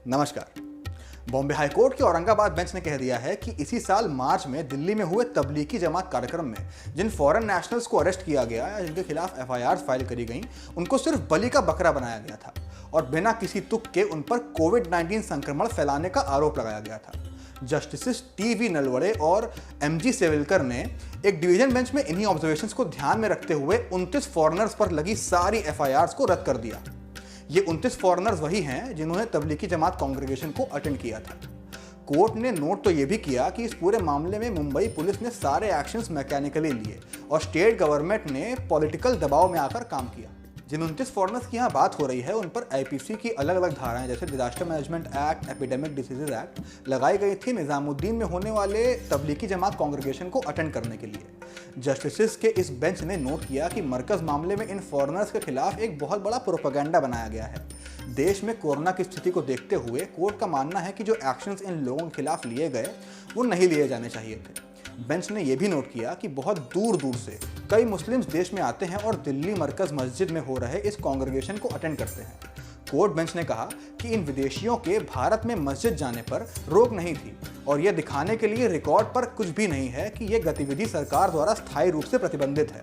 नमस्कार। बॉम्बे हाईकोर्ट के औरंगाबाद बेंच ने कह दिया है कि इसी साल मार्च में दिल्ली में हुए तबलीगी जमात कार्यक्रम में जिन फॉरेन नेशनल्स को अरेस्ट किया गया या जिनके खिलाफ एफआईआर फाइल करी गई, उनको सिर्फ बलि का बकरा बनाया गया था और बिना किसी तुक के उन पर कोविड-19 संक्रमण फैलाने का आरोप लगाया गया था। Justice TV. नलवड़े और एम.जी. सेविलकर ने एक डिवीजन बेंच में इन्हीं ऑब्जर्वेशंस को ध्यान में रखते हुए 29 फॉरेनर्स पर लगी सारी एफआईआर्स को रद्द कर दिया। ये 29 फॉरेनर्स वही हैं जिन्होंने तबलीगी जमात कांग्रेगेशन को अटेंड किया था। कोर्ट ने नोट तो ये भी किया कि इस पूरे मामले में मुंबई पुलिस ने सारे एक्शंस मैकेनिकली लिए और स्टेट गवर्नमेंट ने पॉलिटिकल दबाव में आकर काम किया। जिन 29 फॉरेनर्स की यहाँ बात हो रही है उन पर आईपीसी की अलग अलग धाराएं जैसे disaster management act, epidemic diseases act लगाई गई थी निजामुद्दीन में होने वाले तबलीगी जमात कांग्रेगेशन को अटेंड करने के लिए। जस्टिस के इस बेंच ने नोट किया कि मरकज मामले में इन फॉरेनर्स के खिलाफ एक बहुत बड़ा प्रोपेगेंडा बनाया गया है। देश में कोरोना की स्थिति को देखते हुए कोर्ट का मानना है कि जो एक्शंस इन लोगों के खिलाफ लिए गए वो नहीं लिए जाने चाहिए थे। बेंच ने यह भी नोट किया कि बहुत दूर दूर से कई मुस्लिम्स देश में आते हैं और दिल्ली मरकज मस्जिद में हो रहे इस कांग्रेगेशन को अटेंड करते हैं। कोर्ट बेंच ने कहा कि इन विदेशियों के भारत में मस्जिद जाने पर रोक नहीं थी और यह दिखाने के लिए रिकॉर्ड पर कुछ भी नहीं है कि यह गतिविधि सरकार द्वारा स्थायी रूप से प्रतिबंधित है।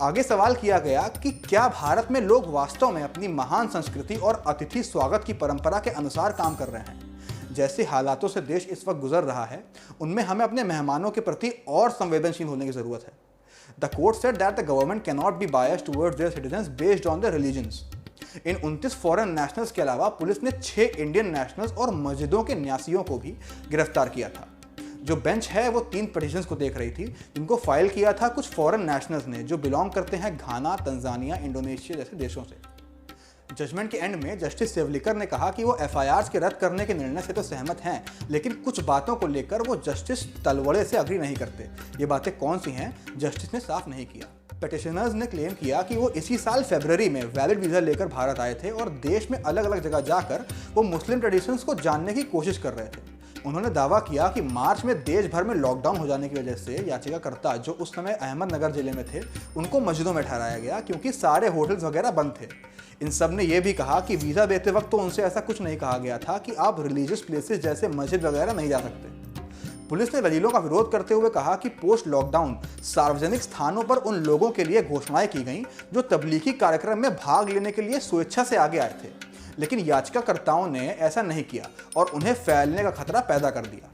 आगे सवाल किया गया कि क्या भारत में लोग वास्तव में अपनी महान संस्कृति और अतिथि स्वागत की परंपरा के अनुसार काम कर रहे हैं। जैसे हालातों से देश इस वक्त गुजर रहा है उनमें हमें अपने मेहमानों के प्रति और संवेदनशील होने की जरूरत है। The court said that the government can not be biased towards their citizens based on their religions. In 29 foreign nationals के अलावा पुलिस ने 6 इंडियन नेशनल्स और मस्जिदों के न्यासियों को भी गिरफ्तार किया था। जो बेंच है वो 3 पिटीशंस को देख रही थी जिनको फाइल किया था कुछ फॉरेन नेशनल्स ने जो बिलोंग करते हैं घाना, तंजानिया, इंडोनेशिया जैसे देशों से। जजमेंट के एंड में जस्टिस सेवलिकर ने कहा कि वो एफआईआर्स के रद्द करने के निर्णय से तो सहमत हैं, लेकिन कुछ बातों को लेकर वो जस्टिस तलवड़े से अग्री नहीं करते। ये बातें कौन सी हैं, जस्टिस ने साफ नहीं किया। पिटिशनर्स ने क्लेम किया कि वो इसी साल फरवरी में वैलिड वीज़ा लेकर भारत आए थे और देश में अलग अलग जगह जाकर वो मुस्लिम ट्रेडिशंस को जानने की कोशिश कर रहे थे। उन्होंने दावा किया कि मार्च में देश भर में लॉकडाउन हो जाने की वजह से याचिकाकर्ता जो उस समय अहमदनगर जिले में थे उनको मस्जिदों में ठहराया गया क्योंकि सारे होटल्स वगैरह बंद थे। इन सब ने यह भी कहा कि वीज़ा देते वक्त तो उनसे ऐसा कुछ नहीं कहा गया था कि आप रिलीजियस प्लेसेस जैसे मस्जिद वगैरह नहीं जा सकते। पुलिस ने दलीलों का विरोध करते हुए कहा कि पोस्ट लॉकडाउन सार्वजनिक स्थानों पर उन लोगों के लिए घोषणाएं की गईं जो तबलीगी कार्यक्रम में भाग लेने के लिए स्वेच्छा से आगे आए थे, लेकिन याचिकाकर्ताओं ने ऐसा नहीं किया और उन्हें फैलने का खतरा पैदा कर दिया।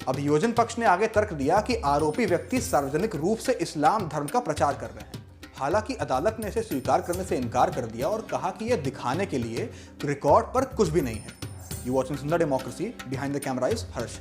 अभियोजन पक्ष ने आगे तर्क दिया कि आरोपी व्यक्ति सार्वजनिक रूप से इस्लाम धर्म का प्रचार कर रहे हैं। हालांकि अदालत ने इसे स्वीकार करने से इनकार कर दिया और कहा कि यह दिखाने के लिए रिकॉर्ड पर कुछ भी नहीं है। यू वॉचिंग सुंदर democracy, behind the camera is Harsh.